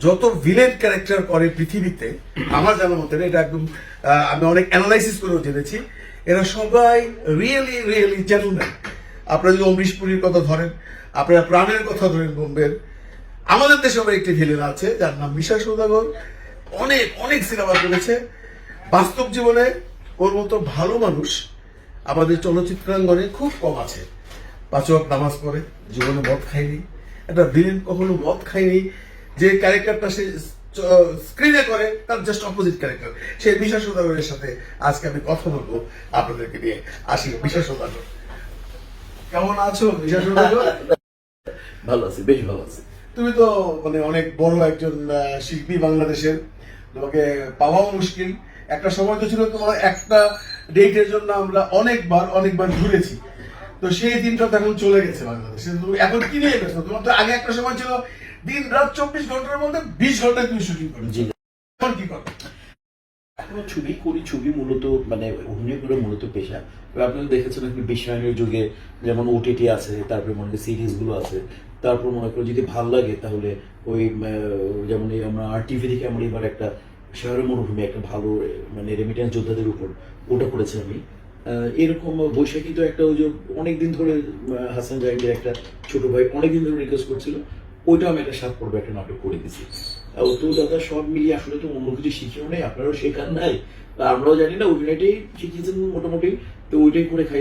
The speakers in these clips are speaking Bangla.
যত ভিলেন ক্যারেক্টার করে পৃথিবীতে আমার জানার মতে এটা একদম আমি অনেক অ্যানালাইসিস করেও জেনেছি এরা সবাই রিয়েলি রিয়েলি জেন্টলম্যান। আপনারা যদি অমরিশ পুরীর কথা ধরেন, আপনারা প্রাণের কথা ধরেন বোম্বের, আমাদের দেশে আবার একটি ভিলেন আছে যার নাম মিশা সওদাগর, অনেক অনেক সিনেমা করেছে। বাস্তব জীবনে ওর মতো ভালো মানুষ আমাদের চলচ্চিত্রাঙ্গনে খুব কম আছে। 5 ওয়াক্ত নামাজ পড়ে, জীবনে মদ খায়নি, একটা ভিলেন কখনো মদ খায়নি। যে ক্যারেক্টারটা সে স্ক্রিনে করে তার জাস্ট অপোজিট ক্যারেক্টার। সেই মিশা সওদাগরের সাথে আজকে আমি কথা বলবো আপনাদেরকে নিয়ে। আসি, মিশা সওদাগর কেমন আছো? মিশা সওদাগর ভালো আছি, বেশ ভালো আছি। তুমি তো মানে অনেক বড় একজন শিল্পী বাংলাদেশের, তোমাকে পাওয়াও মুশকিল। একটা সময় তো ছিল তোমার একটা ডেটের জন্য আমরা অনেকবার ঘুরেছি, তো সেই দিনটা তো এখন চলে গেছে বাংলাদেশে। তুমি এখন কি নিয়ে গেছো? তোমার তো আগে একটা সময় ছিল দিন রাত 24 ঘন্টার মধ্যে 20 ঘন্টায় তুমি শুটিং করো, এখন কি করো? এখনো ছবি করি, ছবি মূলত মানে অভিনয় করে মূলত পেশা। আপনারা দেখেছেন আপনি বিশ্বায়নের যুগে যেমন ওটিটি আছে, তারপরে মনে করি সিরিজ গুলো আছে, তারপর মনে করি যদি ভালো লাগে তাহলে ওই যেমন এই আমরা আর টিভি থেকে আমরা এবার একটা শহরের মরুভূমি একটা ভালো মানে রেমিটেন্স যোদ্ধাদের উপর ওটা করেছি আমি। এরকম বৈশাখী তো একটা ওই যে অনেকদিন ধরে হাসান জাহিদের একটা ছোট ভাই অনেকদিন ধরে রিকোয়েস্ট করছিল, ওইটা আমি একটা 7 পর্ব একটা নাটক করে দিছি। তো দাদা সব মিলিয়ে আসলে তো অন্য কিছু শিখেও নেই, আপনারাও শেখার নাই, আমরাও জানি না, অভিনয়টাই শিখিয়েছেন মোটামুটি, তো ওইটাই করে খাই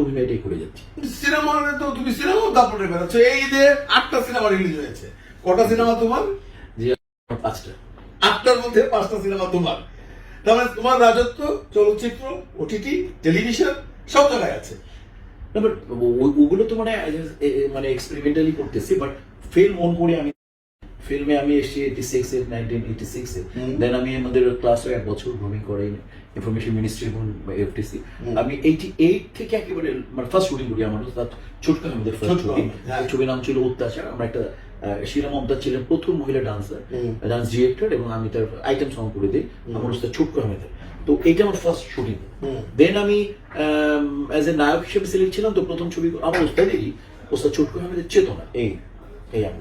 অভিনয়টাই করে যাচ্ছি। সিনেমা তো তুমি সিনেমাও দাপটে বেরোচ্ছ, এই যে 8টা সিনেমা রিলিজ হয়েছে। কটা সিনেমা তোমার? জি 5টা। 8টার মধ্যে 5টা সিনেমা তোমার। তার মানে তোমার রাজত্ব চলচ্চিত্র, ওটিটি, টেলিভিশন সব জায়গায় আছে। ওগুলো তো মানে মানে এক্সপেরিমেন্টালি করতেছি, বাট ফিল্ম অন করে আমি ফিল্মে আমি এসেছি 1986 দেন আমি আমাদের ক্লাসে 1 বছর ভূমি করে ইনফরমেশন মিনিস্ট্রি এবং এফটিসি। আমি 88 থেকে একেবারে মানে ফার্স্ট শুটিং করি আমার তার ছোট্ট আমাদের ফার্স্ট শুটিং। ছবির নাম ছিল অত্যাচার। আমরা একটা শিলা মমতাজ ছিলেন প্রথম মহিলা ডান্সার, ডান্স ডিরেক্টর, এবং আমি তার আইটেম সং করে দিই আমার ওস্তাদ ছোট্ট আহমেদের। তো এইটা আমার ফার্স্ট শুটিং। দেন আমি অ্যাজ এ নায়ক হিসেবে সিলেক্ট ছিলাম। তো প্রথম ছবি আমার ওস্তাদেরই, ওস্তাদ ছোট্ট আহমেদের চেতনা। এই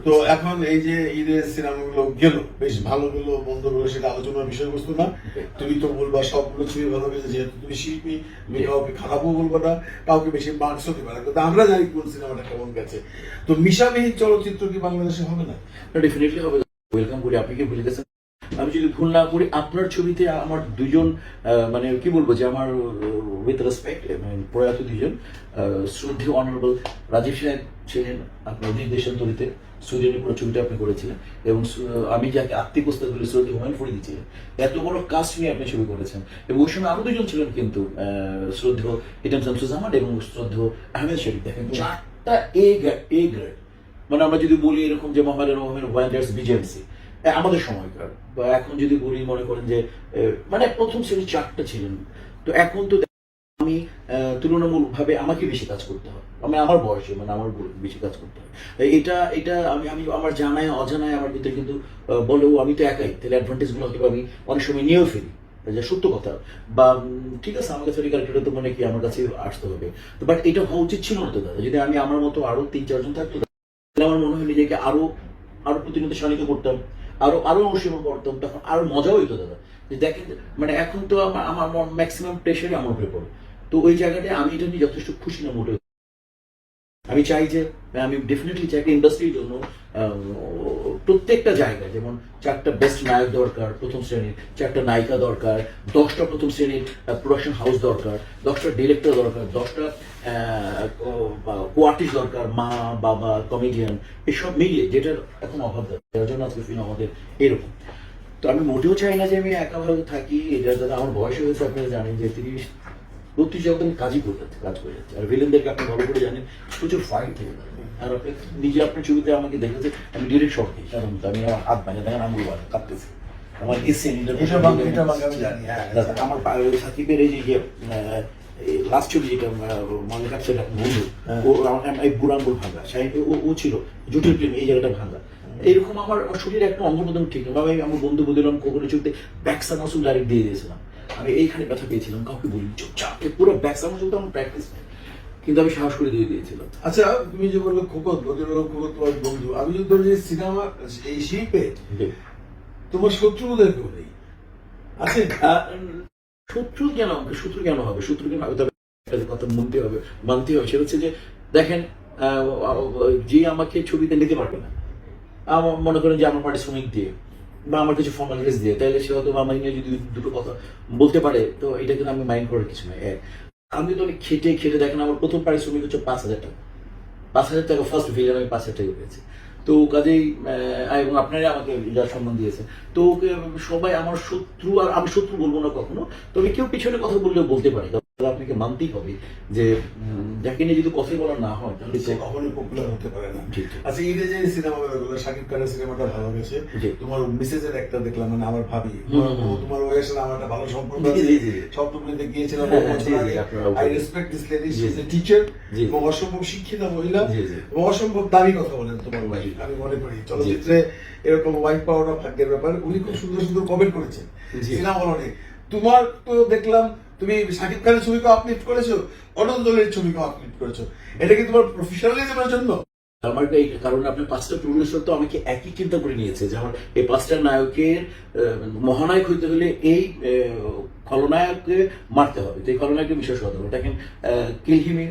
তো এখন এই যে ঈদের সিনেমাগুলো গেল, বেশ ভালো গেল মন্দ গেল সেটা আলোচনার বিষয়বস্তু না। তুমি তো বলবা সবগুলো ছবি ভালো গেছে, যেহেতু তুমি শিল্পী, তুমি কাউকে খারাপও বলবো না, কাউকে বেশি মার্কসও দিবে না, কিন্তু আমরা জানি কোন সিনেমাটা কেমন গেছে। তো মিশাবিহীন চলচ্চিত্র কি বাংলাদেশে হবে না? ডেফিনেটলি হবে। ওয়েলকাম করি, আপনি কি ভুলে গেছেন? আমি যদি ভুল না করি আপনার ছবিতে আমার দুজন মানে কি বলবো যে আমার উইথ রেসপেক্ট প্রয়াত দুজন শ্রদ্ধেয় অনারেবল রাজীব সাহেব ছিলেন আপনার নির্দেশান্তরিতে। সুইডেনের পুরো ছবিটা আপনি করেছিলেন, এবং আমি যাকে আত্মিক প্রস্তাব করি শ্রদ্ধেয় হুমায়ুন ফরিদি ছিলেন। এত বড় কাস্ট নিয়ে আপনি ছবি করেছেন, এবং ওই সময় আরো দুজন ছিলেন কিন্তু শ্রদ্ধেয় হিটাম শামসুজ্জামান এবং শ্রদ্ধেয় আহমেদ শরীফ। দেখেন 4টা এ গ্রেড। মানে আমরা যদি বলি এরকম যে মোহাম্মদ রহমান ওয়ান্ডার্স বিজেএমসি আমাদের সময়কার, বা এখন যদি বলি মনে করেন যে মানে প্রথম শ্রেণী 4টা ছিলেন। তো এখন তো আমি তুলনামূলকভাবে আমাকে বেশি কাজ করতে হয়, আমি আমার বয়সে মানে আমার বেশি কাজ করতে হয়। এটা আমি আমি আমার জানায় অজানায় আমার ভিতরে কিন্তু বলেও আমি তো একাই, তাহলে অ্যাডভান্টেজ গুলো হয়তো আমি অনেক সময় নিয়েও ফেলি, যা সত্য কথা। বা ঠিক আছে আমার কাছে ক্যারেক্টারটা তো মানে কি আমার কাছে আসতে হবে, তো বাট এটা হওয়া উচিত ছিল না তো দাদা। যদি আমি আমার মতো আরো 3-4 জন থাকতো তাহলে আমার মনে হয় নিজেকে আরো প্রতিনিয়ত শানিত করতাম, আরো অনুশীলন করতাম, তখন আরো মজাও হইতো দাদা। যে দেখেন মানে এখন তো আমার ম্যাক্সিমাম প্রেশারই আমার উপরে পড়ে। তো ওই জায়গাটায় আমি এটা নিয়ে যথেষ্ট খুশি না মোটেও। আমি চাই যে আমি ডেফিনেটলি চাই ইন্ডাস্ট্রির জন্য প্রত্যেকটা জায়গায় যেমন 4টা বেস্ট নায়ক দরকার প্রথম শ্রেণীর, 4টা নায়িকা দরকার, 10টা প্রথম শ্রেণীর প্রোডাকশন হাউস দরকার, 10টা ডিরেক্টর দরকার, 10টা কোয়ার্টিস্ট দরকার, মা বাবা কমেডিয়ান, এসব মিলিয়ে যেটার এখন অভাব দরকার। যার জন্য আজকে ফিল্ম আমাদের এরকম। তো আমি মোটেও চাই না যে আমি একাভাবে থাকি। এটা দাদা আমার বয়স হয়েছে, আপনারা জানেন যে 30-32 যখন কাজই করে যাচ্ছে। আর ভিলেনদেরকে আপনি ভালো করে জানেন প্রচুর ফাইট থেকে যাবে। আর আপনি নিজে আপনার ছবিতে আমাকে দেখেছে আমি ডিরেক্ট শর্ট দিই, কারণ আমি আমার হাত ভাঙে দেখেন আঙুল বাজে কাঁদতেছি। আমার আমার সাকিবের এই যে লাস্ট ছবি যেটা মনে কাটছে বন্ধু, ও এই বুড়ো আঙ্গুল ভাঙা, ও ছিল জটিল প্রেম, এই জায়গাটা ভাঙা। এরকম আমার শরীরে একটা অঙ্গ প্রত্যঙ্গ ঠিক না। আমি আমার বন্ধু বদিলাম কোকরে ছবিতে ব্যাকসা মাসুল ডাইরেক্ট দিয়ে দিয়েছিলাম। আমি এইখানে ব্যথা পেয়েছিলাম, কাউকে বলি চুপচাপ পুরো ব্যাকসা মাসুল তো আমার প্র্যাকটিস নেই। কিন্তু আমি সাহস করে দিয়ে দিয়েছিলাম। আচ্ছা, তুমি যে বললো খোকন, খোকন তোমার বন্ধু, আমি যদি ধরি যে সিনেমা এই শিল্পে তোমার শত্রু বোধহয় কেউ নেই আছে? শত্রু কেন হবে? শত্রু কেন হবে? তবে একটা কথা মানতে হবে, সেটা হচ্ছে যে দেখেন, যে আমাকে ছবিতে নিতে পারবে না, আমার মনে করেন যে আমার পারিশ্রমিক দিয়ে বা আমার কিছু ফর্মালিটিস দিয়ে, তাহলে সে হয়তো আমার নিয়ে যদি দুটো কথা বলতে পারে, তো এটা কিন্তু আমি মাইন্ড করার কিছু নয়। আমি তো অনেক খেটে দেখেন, আমার প্রথম পারিশ্রমিক হচ্ছে 5,000 টাকা। 5,000 টাকা ফার্স্ট ভিলেন আমি 5,000 টাকা পেয়েছি। তো কাজেই এবং আপনারা আমাকে যার সম্মান দিয়েছে, তো সবাই আমার শত্রু, আর আমি শত্রু বলবো না কখনো, তবে কেউ পিছনে কথা বললেও বলতে পারে। আপনাকে মানতেই হবে যে যাকে নিয়ে যদি কথা বলা না হয় তাহলে সে কখনোই পপুলার হতে পারে না। জি, জি। আচ্ছা, এই যে সিনেমাগুলো, শাকিব খানের সিনেমাটা ভালো গেছে, জি। তোমার মিসেসের একটা দেখলাম, মানে আমার ভাবি, তোমার ওয়ের সাথে আমার একটা ভালো সম্পর্ক জি, আছে, জি, জি। সপ্তমীতে গিয়েছিলাম হ্যাঁ, বছর জি, জি, আগে। আপনারা I respect this lady, she is জি, এ টিচার, জি। এবং অসম্ভব শিক্ষিত মহিলা, জি, জি। এবং অসম্ভব দামি কথা বলেন তোমার ওয়াইফ। আমি মনে করি চলচ্চিত্রে এরকম ওয়াইফ পাওয়াটা ভাগ্যের ব্যাপার। উনি খুব সুন্দর সুন্দর কমেন্ট করেছেন জি। সিনেমা হলে। তোমার তো দেখলাম তুমি শাকিব খানের ছবিকে আপলিফ্ট করেছো, অনন্ত দলের ছবিকে আপলিফ্ট করেছো, এটা কি তোমার প্রফেশনালিজমের জন্য? আমার এই কারণে আপনার 5টা প্রডিউসার তো আমাকে একই চিন্তা করে নিয়েছে যে আমার এই 5টা নায়কের মহানায়ক হইতে হলে এই খলনায়ককে মারতে হবে, তো এই খলনায়ককে বিশ্বাস করতে হবে। দেখেন, কিলহিমি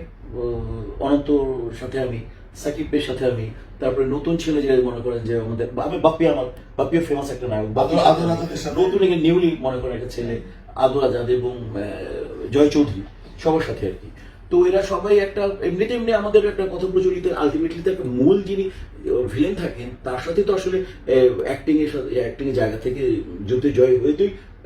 অনন্তর সাথে আমি, সাকিবের সাথে আমি, তারপরে নতুন ছেলে যে মনে করেন যে আমাদের বাপ্পিও ফেমাস একটা নায়ক, আদর আজাদের সাথে। নতুন নিউলি মনে করেন একটা ছেলে আদর আজাদ এবং জয় চৌধুরী, সবার সাথে আর কি। তো এরা সবাই একটা এমনি আমাদের একটা কথা প্রচলিত, আলটিমেটলি তো একটা মূল যিনি ভিলেন থাকেন তার সাথে তো আসলে অ্যাক্টিং এর জায়গা থেকে যুদ্ধে জয় হয়ে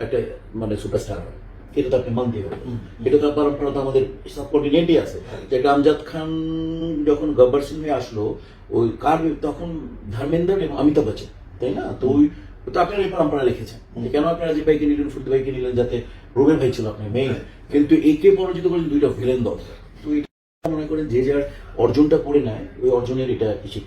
একটা মানে সুপারস্টার হয়, এটা তো আপনি মানতেই হবে। এটা তো পরম্পরা তো আমাদের সাবকন্টিনেন্টই আছে। যে আমজাদ খান যখন গব্বর সিং হয়ে আসলো, ওই তখন ধর্মেন্দ্র এবং অমিতাভ বচ্চন, তাই না? তো তো আপনারা এই পরম্পরা লিখেছেন যে কেন আপনারা রাজীব ভাইকে নিলেন, ফুলতু ভাইকে নিলেন, যাতে রুবেল ভাই ছিল আপনার মেইন, কিন্তু একে পরাজিত করেন দুইটা ভিলেন দল। তো এটা মনে করেন যে যার অর্জনটা করে নেয়, ওই অর্জনের এটা কিছু